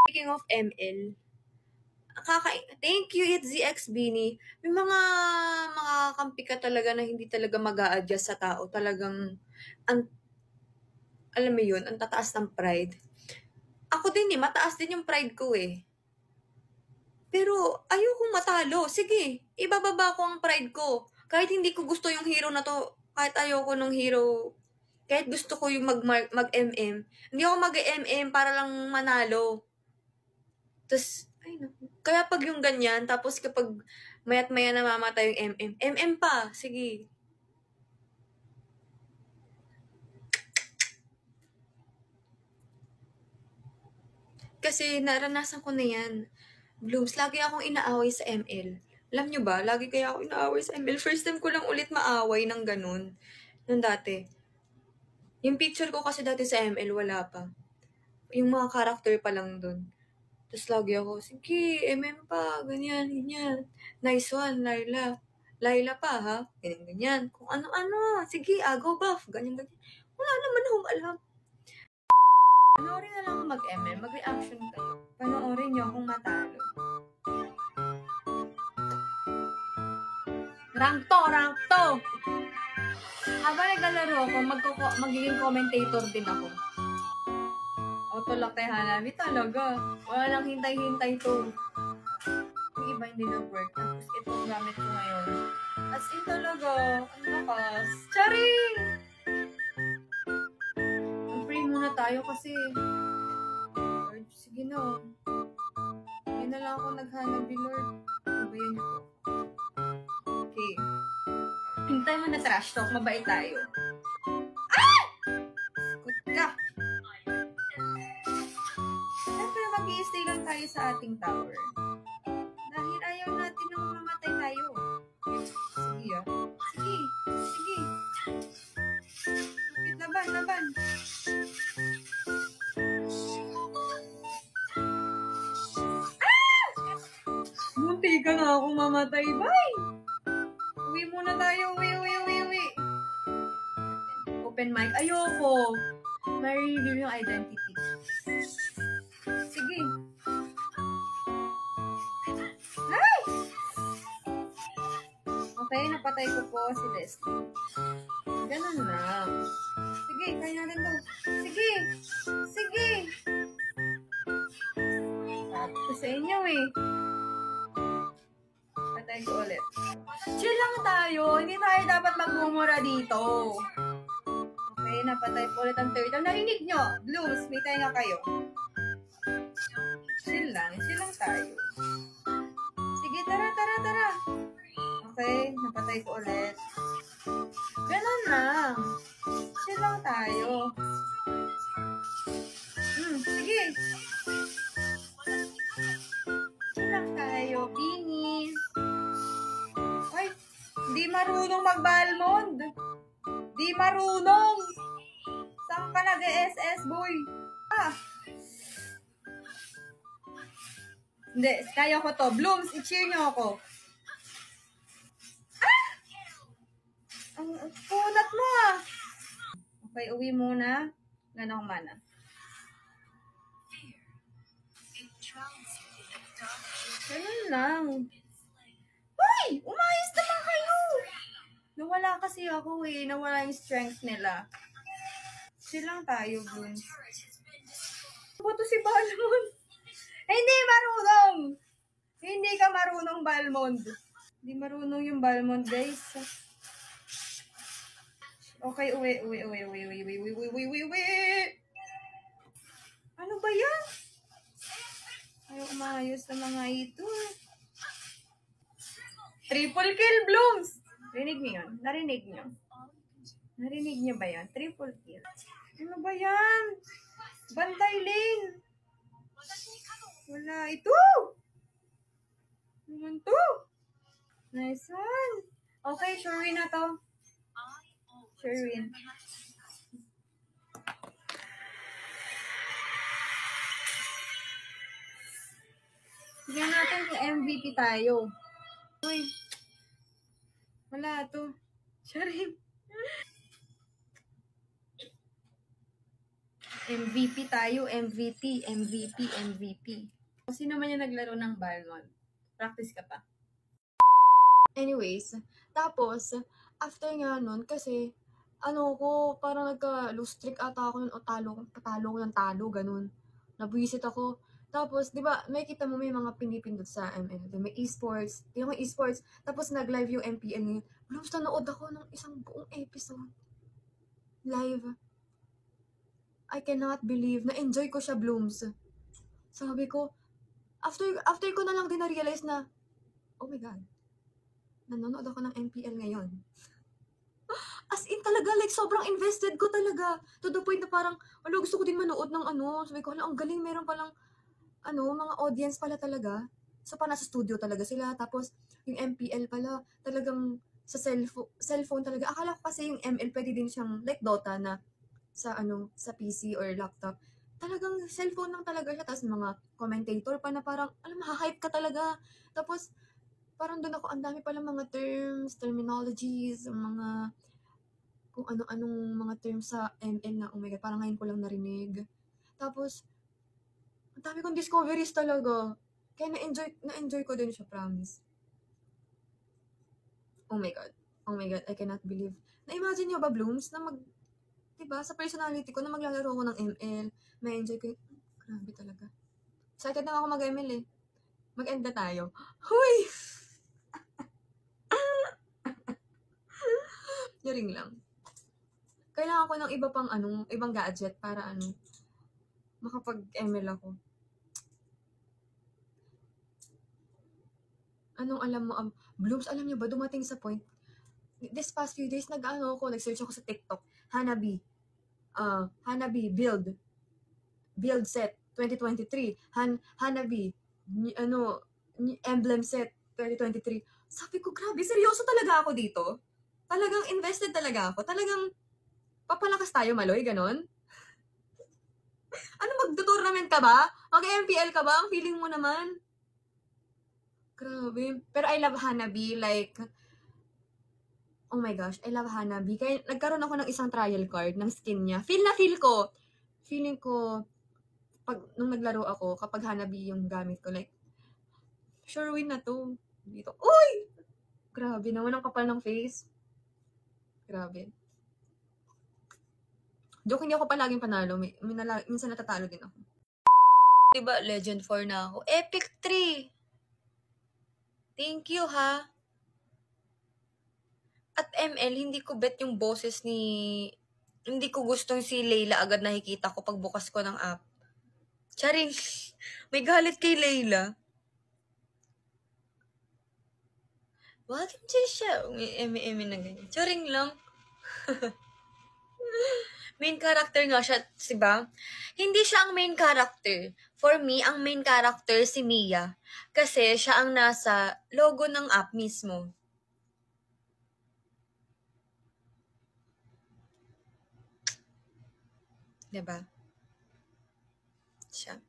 Speaking of ML, thank you, it's ZX Bini. May mga makakampi ka talaga na hindi talaga mag-a-adjust sa tao. Talagang, alam mo yun, ang tataas ng pride. Ako din mataas din yung pride ko Pero, ayokong matalo. Sige, ibababa ko ang pride ko. Kahit hindi ko gusto yung hero na to, kahit ayoko nung hero, kahit gusto ko yung mag-MM, hindi ako mag-MM para lang manalo. Tapos, ay naku. Kaya pag yung ganyan, tapos kapag mayat maya namamatay yung MM, MM pa, sige. Kasi naranasan ko na yan. Blooms, lagi akong inaaway sa ML. Alam nyo ba, lagi kaya ako inaaway sa ML. First time ko lang ulit maaway ng ganun. Nung dati. Yung picture ko kasi dati sa ML, wala pa. Yung mga character pa lang dun. Tapos lagi ako, sige, MM pa, ganyan, ganyan. Nice one, Laila. Laila pa, ha? Ganyan, ganyan. Kung ano-ano, sige, go buff, ganyan, ganyan. Wala naman akong alam. Panoorin na lang ako mag-MM, mag-reaction kayo. Panoorin niyo akong matalo. Rank to! Habang naglalaro ako, magiging commentator din ako. Autolock kay Hanabi talaga. Wala lang hintay-hintay to. Yung iba hindi nag-work. Tapos itong gamit ko ngayon. As in talaga, ang lakas. Charing! Pray muna tayo kasi Lord, sige na. Hindi na lang ako Hanabi, Lord. Sabayan niyo po. Okay. Hintay mo na trash talk. Mabait tayo. Ah! Sikot ka. Siyempre, mag-i-stay lang tayo sa ating tower. Dahil ayaw natin na mamatay tayo. Sige Sige. Sige. Laban. Ah! Munti ka na akong mamatay. Bye! Uwi muna tayo. Uwi. Open mic. Ayoko. May reveal yung identity. Sige. Ay! Okay, napatay ko po si Leslie. Ganun na. Sige, kaya natin to. Sige. Sabi ko sa inyo Patay ko ulit. Chill lang tayo. Hindi tayo dapat magmumura dito. Okay, napatay po ulit ang turtle. Narinig nyo? Blooms, may tenga kayo. Chill lang tayo. Sige, tara. Okay, napatay ko ulit. Ganun lang. Chill lang tayo. Sige. Chill lang tayo, Bini. Ay, di marunong mag-Balmond. Di marunong. Saan ka nag-SS, boy? Hindi, kaya ko to. Blooms, i-cheer nyo ako. Ang punat mo Okay, uwi muna. Ganun akong mana. Ganun lang. Hoy! Umayos naman kayo! Nawala kasi ako Nawala yung strength nila. Chill lang tayo, Blooms. Boto si Balmond. Hindi marunong! Hindi ka marunong, Balmond. Hindi marunong yung Balmond, guys. Okay, uwi. Ano ba yan? Ayaw umayos na mga ito. Triple kill, Blooms! Narinig nyo? Narinig nyo ba yan? Triple kill. Ano ba yan? Bantay lane. Wala. Ito! Naman to? Nice one. Okay, sure win na to. Sure win. Tignan natin kung MVP tayo. Uy. Wala to. Charing. MVP tayo, MVP. Sino man yung naglaro ng Balmond? Practice ka pa. Anyways, tapos, after nga nun, kasi, parang nagka-lose streak ata ako nun, o patalo ko ng talo, ganun. Nabwisit ako. Tapos, di ba, may kita mo may mga pinipindot sa ML. May esports, yung esports, tapos nag-live yung MPL ngayon. Blooms, nanood ako ng isang buong episode. Live. I cannot believe, na-enjoy ko siya, Blooms. Sabi ko, after ko na lang din na-realize na, oh my God, nanonood ako ng MPL ngayon. As in talaga, like, sobrang invested ko talaga. To the point na parang, gusto ko din manood ng Sabi ko, ang galing, meron palang, mga audience pala talaga. So, pa nasa studio talaga sila. Tapos, yung MPL pala, talagang sa cellphone talaga. Akala ko kasi yung ML pwede din siyang, like Dota na, sa PC or laptop. Talagang cellphone lang talaga siya. Tapos mga commentator pa na parang, ma-hype ka talaga. Tapos, parang doon ako, ang dami pala mga terms, terminologies, mga, kung ano-anong mga terms sa ML na, oh my God, parang ngayon ko lang narinig. Tapos, ang dami kong discoveries talaga. Kaya na-enjoy ko din siya, promise. Oh my God, I cannot believe. Na-imagine nyo ba, Blooms, na diba, sa personality ko na maglalaro ako ng ML, may enjoy ko grabe talaga. Excited na ako mag-ML eh. Mag-end na tayo. Huy! Yaring lang. Kailangan ko ng iba pang ibang gadget para makapag-ML ako. Alam mo, Blooms, alam niyo ba, dumating sa point, this past few days, nag-search ako sa TikTok, Hanabi build set 2023, Hanabi, emblem set 2023. Sabi ko, grabe, seryoso talaga ako dito? Talagang invested talaga ako? Talagang papalakas tayo, Maloy, ganon? Magdo-tournament ka ba? Mag-MPL ka ba? Ang feeling mo naman. Grabe. Pero I love Hanabi, like, oh my gosh, I love Hanabi. Kaya nagkaroon ako ng isang trial card ng skin niya. Feeling ko, nung naglaro ako, kapag Hanabi yung gamit ko, like, sure win na to. Dito. Uy! Grabe naman ang kapal ng face. Grabe. Joke, hindi ako palaging panalo. Minsan natatalo din ako. Diba, Legend 4 na ako. Epic 3! Thank you, ha? At ML, hindi ko bet yung boses hindi ko gustong si Layla agad nakikita ko pagbukas ko ng app. Charing, may galit kay Layla. Bakit siya? Eme na ganyan. Charing lang. Main character nga siya, diba? Hindi siya ang main character. For me, ang main character si Mia. Kasi siya ang nasa logo ng app mismo. Diba? Siya.